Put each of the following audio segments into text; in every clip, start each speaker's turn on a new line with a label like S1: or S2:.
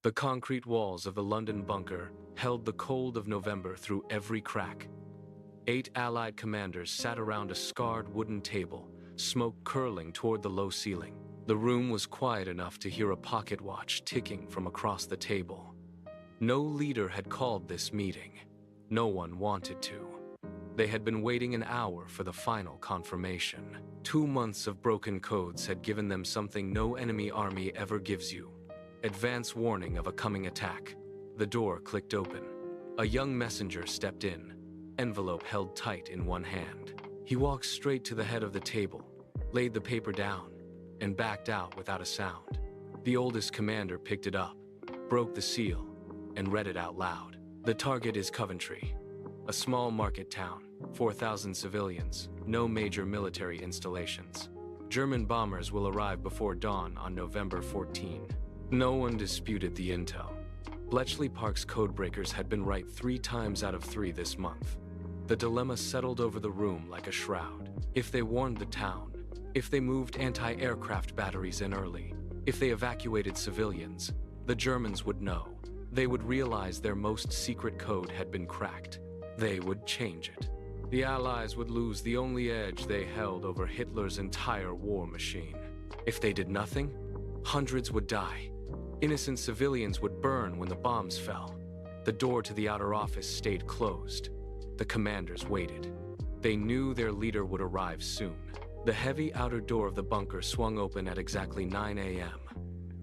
S1: The concrete walls of the London bunker held the cold of November through every crack. 8 Allied commanders sat around a scarred wooden table, smoke curling toward the low ceiling. The room was quiet enough to hear a pocket watch ticking from across the table. No leader had called this meeting. No one wanted to. They had been waiting an hour for the final confirmation. 2 months of broken codes had given them something no enemy army ever gives you. Advance warning of a coming attack. The door clicked open. A young messenger stepped in, envelope held tight in one hand. He walked straight to the head of the table, laid the paper down, and backed out without a sound. The oldest commander picked it up, broke the seal, and read it out loud. The target is Coventry, a small market town, 4,000 civilians, no major military installations. German bombers will arrive before dawn on November 14. No one disputed the intel. Bletchley Park's codebreakers had been right 3 times out of 3 this month. The dilemma settled over the room like a shroud. If they warned the town, if they moved anti-aircraft batteries in early, if they evacuated civilians, the Germans would know. They would realize their most secret code had been cracked. They would change it. The Allies would lose the only edge they held over Hitler's entire war machine. If they did nothing, hundreds would die. Innocent civilians would burn when the bombs fell. The door to the outer office stayed closed. The commanders waited. They knew their leader would arrive soon. The heavy outer door of the bunker swung open at exactly 9 a.m.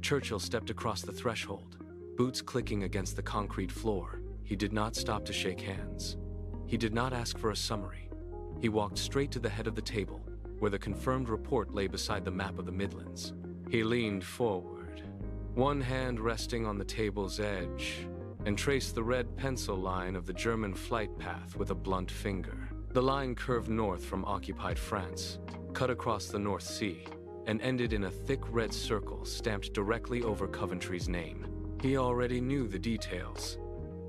S1: Churchill stepped across the threshold, boots clicking against the concrete floor. He did not stop to shake hands. He did not ask for a summary. He walked straight to the head of the table, where the confirmed report lay beside the map of the Midlands. He leaned forward, one hand resting on the table's edge, and traced the red pencil line of the German flight path with a blunt finger. The line curved north from occupied France, cut across the North Sea, and ended in a thick red circle stamped directly over Coventry's name. He already knew the details.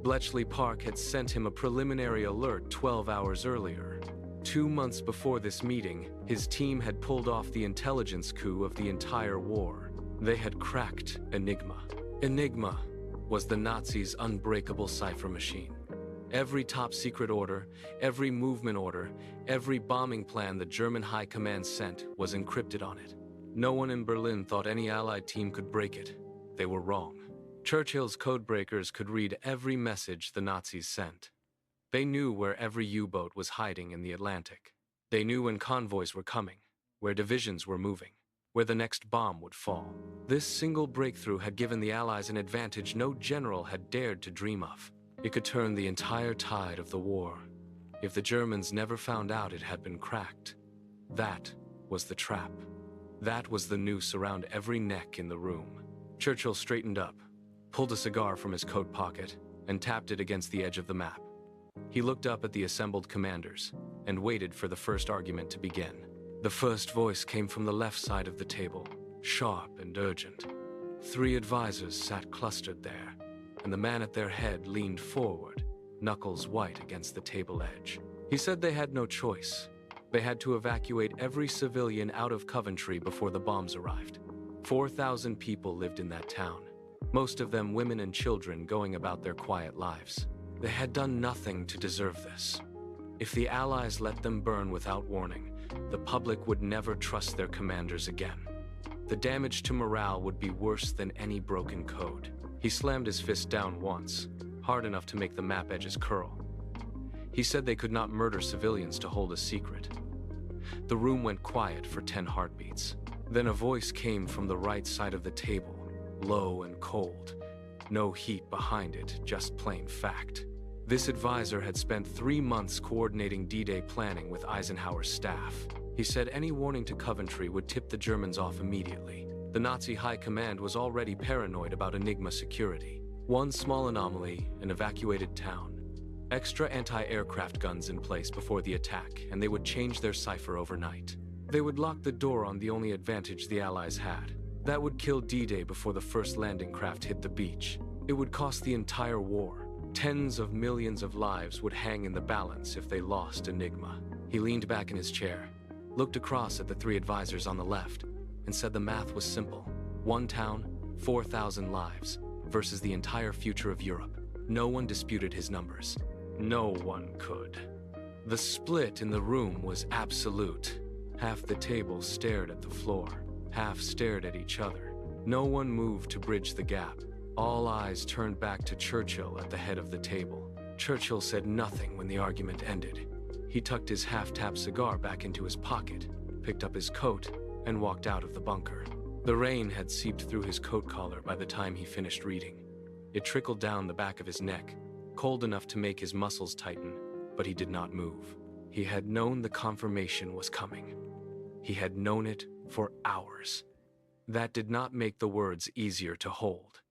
S1: Bletchley Park had sent him a preliminary alert 12 hours earlier. 2 months before this meeting, his team had pulled off the intelligence coup of the entire war. They had cracked Enigma. Enigma was the Nazis' unbreakable cipher machine. Every top-secret order, every movement order, every bombing plan the German High Command sent was encrypted on it. No one in Berlin thought any Allied team could break it. They were wrong. Churchill's codebreakers could read every message the Nazis sent. They knew where every U-boat was hiding in the Atlantic. They knew when convoys were coming, where divisions were moving, where the next bomb would fall. This single breakthrough had given the Allies an advantage no general had dared to dream of. It could turn the entire tide of the war. If the Germans never found out it had been cracked, that was the trap. That was the noose around every neck in the room. Churchill straightened up, pulled a cigar from his coat pocket, and tapped it against the edge of the map. He looked up at the assembled commanders and waited for the first argument to begin. The first voice came from the left side of the table, sharp and urgent. 3 advisors sat clustered there, and the man at their head leaned forward, knuckles white against the table edge. He said they had no choice. They had to evacuate every civilian out of Coventry before the bombs arrived. 4,000 people lived in that town, most of them women and children going about their quiet lives. They had done nothing to deserve this. If the Allies let them burn without warning, the public would never trust their commanders again. The damage to morale would be worse than any broken code. He slammed his fist down once, hard enough to make the map edges curl. He said they could not murder civilians to hold a secret. The room went quiet for 10 heartbeats. Then a voice came from the right side of the table, low and cold. No heat behind it, just plain fact. This advisor had spent 3 months coordinating D-Day planning with Eisenhower's staff. He said any warning to Coventry would tip the Germans off immediately. The Nazi High Command was already paranoid about Enigma security. One small anomaly, an evacuated town. Extra anti-aircraft guns in place before the attack, and they would change their cipher overnight. They would lock the door on the only advantage the Allies had. That would kill D-Day before the first landing craft hit the beach. It would cost the entire war. Tens of millions of lives would hang in the balance if they lost Enigma. He leaned back in his chair, looked across at the 3 advisors on the left, and said the math was simple. 1 town, 4,000 lives. versus the entire future of Europe. No one disputed his numbers. No one could. The split in the room was absolute. Half the table stared at the floor, half stared at each other. No one moved to bridge the gap. All eyes turned back to Churchill at the head of the table. Churchill said nothing when the argument ended. He tucked his half-tapped cigar back into his pocket, picked up his coat, and walked out of the bunker. The rain had seeped through his coat collar by the time he finished reading. It trickled down the back of his neck, cold enough to make his muscles tighten, but he did not move. He had known the confirmation was coming. He had known it for hours. That did not make the words easier to hold.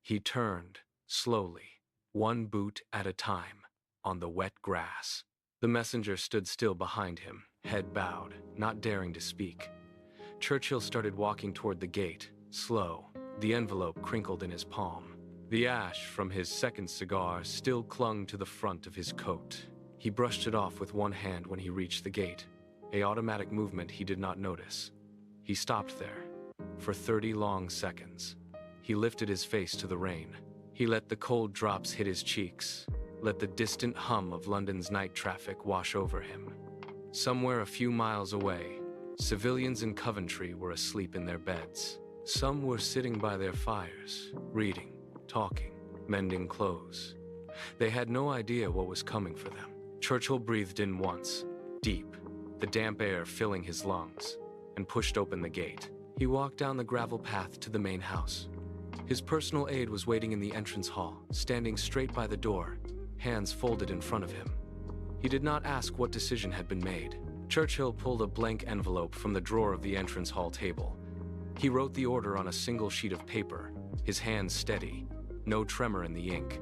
S1: He turned, slowly, one boot at a time, on the wet grass. The messenger stood still behind him, head bowed, not daring to speak. Churchill started walking toward the gate, slow, the envelope crinkled in his palm. The ash from his second cigar still clung to the front of his coat. He brushed it off with one hand when he reached the gate, an automatic movement he did not notice. He stopped there, for 30 long seconds. He lifted his face to the rain. He let the cold drops hit his cheeks, let the distant hum of London's night traffic wash over him. Somewhere a few miles away, civilians in Coventry were asleep in their beds. Some were sitting by their fires, reading, talking, mending clothes. They had no idea what was coming for them. Churchill breathed in once, deep, the damp air filling his lungs, and pushed open the gate. He walked down the gravel path to the main house. His personal aide was waiting in the entrance hall, standing straight by the door, hands folded in front of him. He did not ask what decision had been made. Churchill pulled a blank envelope from the drawer of the entrance hall table. He wrote the order on a single sheet of paper, his hands steady, no tremor in the ink,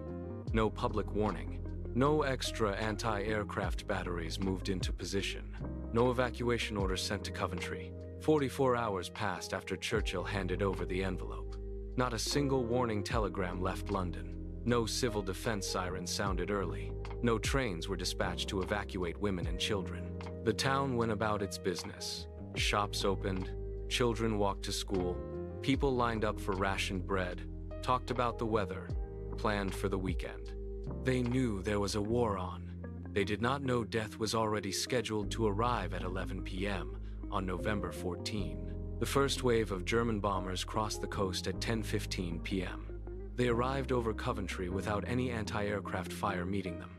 S1: no public warning, no extra anti-aircraft batteries moved into position, no evacuation order sent to Coventry. 44 hours passed after Churchill handed over the envelope. Not a single warning telegram left London. No civil defense sirens sounded early. No trains were dispatched to evacuate women and children. The town went about its business. Shops opened, children walked to school, people lined up for rationed bread, talked about the weather, planned for the weekend. They knew there was a war on. They did not know death was already scheduled to arrive at 11 p.m. on November 14. The first wave of German bombers crossed the coast at 10:15 p.m. They arrived over Coventry without any anti-aircraft fire meeting them.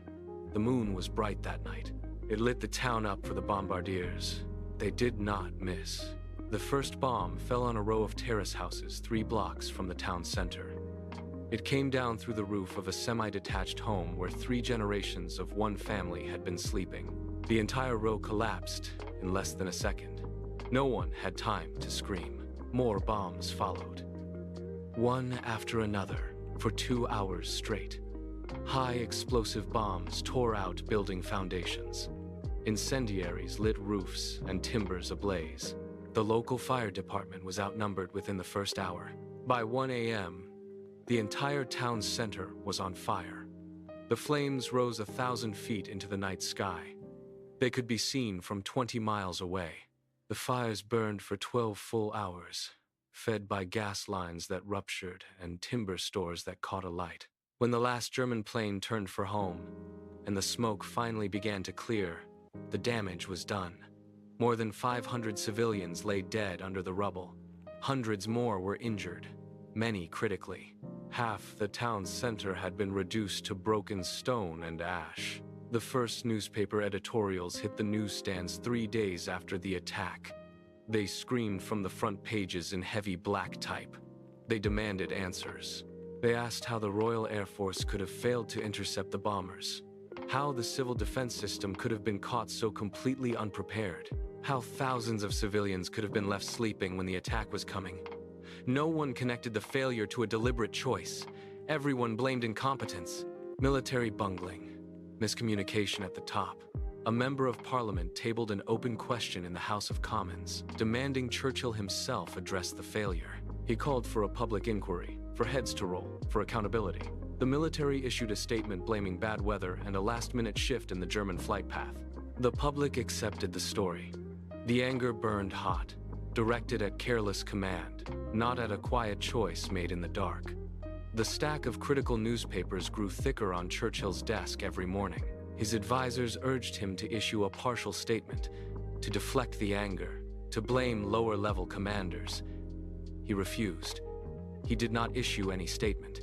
S1: The moon was bright that night. It lit the town up for the bombardiers. They did not miss. The first bomb fell on a row of terrace houses 3 blocks from the town center. It came down through the roof of a semi-detached home where 3 generations of one family had been sleeping. The entire row collapsed in less than a second. No one had time to scream. More bombs followed. One after another, for 2 hours straight. High explosive bombs tore out building foundations. Incendiaries lit roofs and timbers ablaze. The local fire department was outnumbered within the first hour. By 1 a.m., the entire town center was on fire. The flames rose 1,000 feet into the night sky. They could be seen from 20 miles away. The fires burned for 12 full hours, fed by gas lines that ruptured and timber stores that caught alight. When the last German plane turned for home, and the smoke finally began to clear, the damage was done. More than 500 civilians lay dead under the rubble. Hundreds more were injured, many critically. Half the town's center had been reduced to broken stone and ash. The first newspaper editorials hit the newsstands 3 days after the attack. They screamed from the front pages in heavy black type. They demanded answers. They asked how the Royal Air Force could have failed to intercept the bombers, how the civil defense system could have been caught so completely unprepared, how thousands of civilians could have been left sleeping when the attack was coming. No one connected the failure to a deliberate choice. Everyone blamed incompetence, military bungling, miscommunication at the top. A member of Parliament tabled an open question in the House of Commons, demanding Churchill himself address the failure. He called for a public inquiry, for heads to roll, for accountability. The military issued a statement blaming bad weather and a last-minute shift in the German flight path. The public accepted the story. The anger burned hot, directed at careless command, not at a quiet choice made in the dark. The stack of critical newspapers grew thicker on Churchill's desk every morning. His advisors urged him to issue a partial statement, to deflect the anger, to blame lower-level commanders. He refused. He did not issue any statement.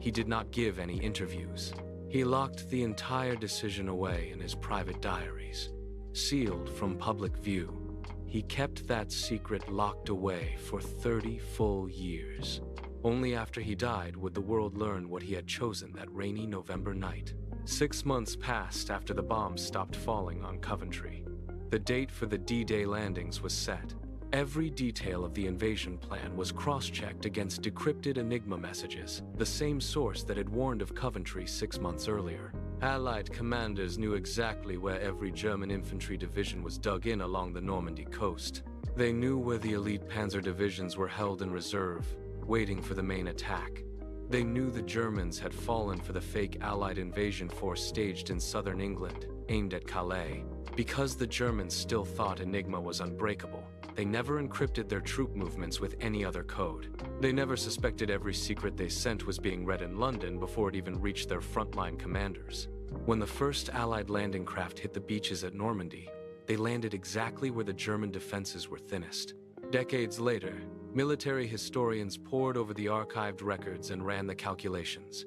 S1: He did not give any interviews. He locked the entire decision away in his private diaries, sealed from public view. He kept that secret locked away for 30 full years. Only after he died would the world learn what he had chosen that rainy November night. 6 months passed after the bombs stopped falling on Coventry. The date for the D-Day landings was set. Every detail of the invasion plan was cross-checked against decrypted Enigma messages, the same source that had warned of Coventry 6 months earlier. Allied commanders knew exactly where every German infantry division was dug in along the Normandy coast. They knew where the elite panzer divisions were held in reserve, waiting for the main attack. They knew the Germans had fallen for the fake Allied invasion force staged in southern England, aimed at Calais. Because the Germans still thought Enigma was unbreakable, they never encrypted their troop movements with any other code. They never suspected every secret they sent was being read in London before it even reached their frontline commanders. When the first Allied landing craft hit the beaches at Normandy, they landed exactly where the German defenses were thinnest. Decades later, military historians pored over the archived records and ran the calculations.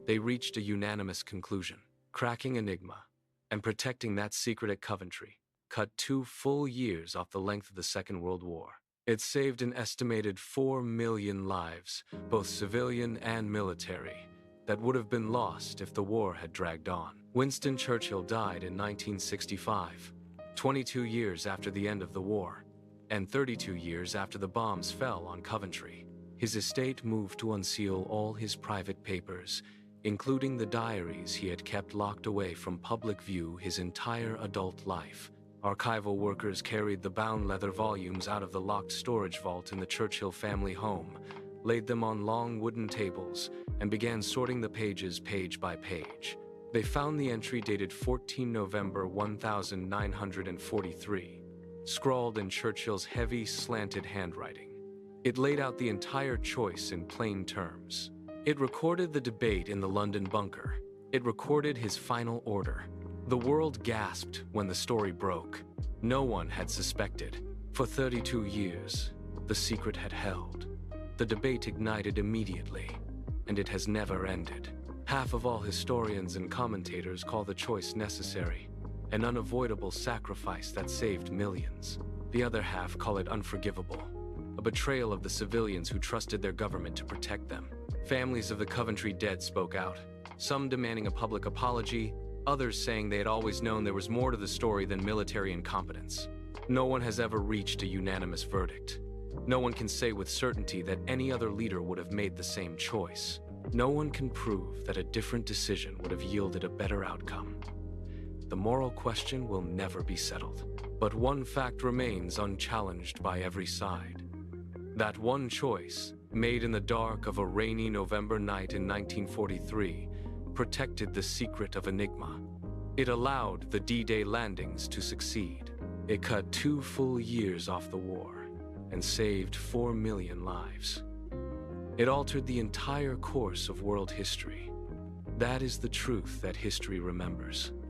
S1: They reached a unanimous conclusion: cracking Enigma and protecting that secret at Coventry cut 2 full years off the length of the Second World War. It saved an estimated 4 million lives, both civilian and military, that would have been lost if the war had dragged on. Winston Churchill died in 1965, 22 years after the end of the war, and 32 years after the bombs fell on Coventry. His estate moved to unseal all his private papers, including the diaries he had kept locked away from public view his entire adult life. Archival workers carried the bound leather volumes out of the locked storage vault in the Churchill family home, laid them on long wooden tables, and began sorting the pages page by page. They found the entry dated 14 November 1943, scrawled in Churchill's heavy, slanted handwriting. It laid out the entire choice in plain terms. It recorded the debate in the London bunker. It recorded his final order. The world gasped when the story broke. No one had suspected. For 32 years, the secret had held. The debate ignited immediately, and it has never ended. Half of all historians and commentators call the choice necessary, an unavoidable sacrifice that saved millions. The other half call it unforgivable, a betrayal of the civilians who trusted their government to protect them. Families of the Coventry dead spoke out, some demanding a public apology, others saying they had always known there was more to the story than military incompetence. No one has ever reached a unanimous verdict. No one can say with certainty that any other leader would have made the same choice. No one can prove that a different decision would have yielded a better outcome. The moral question will never be settled. But one fact remains unchallenged by every side. That one choice, made in the dark of a rainy November night in 1943, protected the secret of Enigma. It allowed the D-Day landings to succeed. It cut 2 full years off the war and saved 4 million lives. It altered the entire course of world history. That is the truth that history remembers.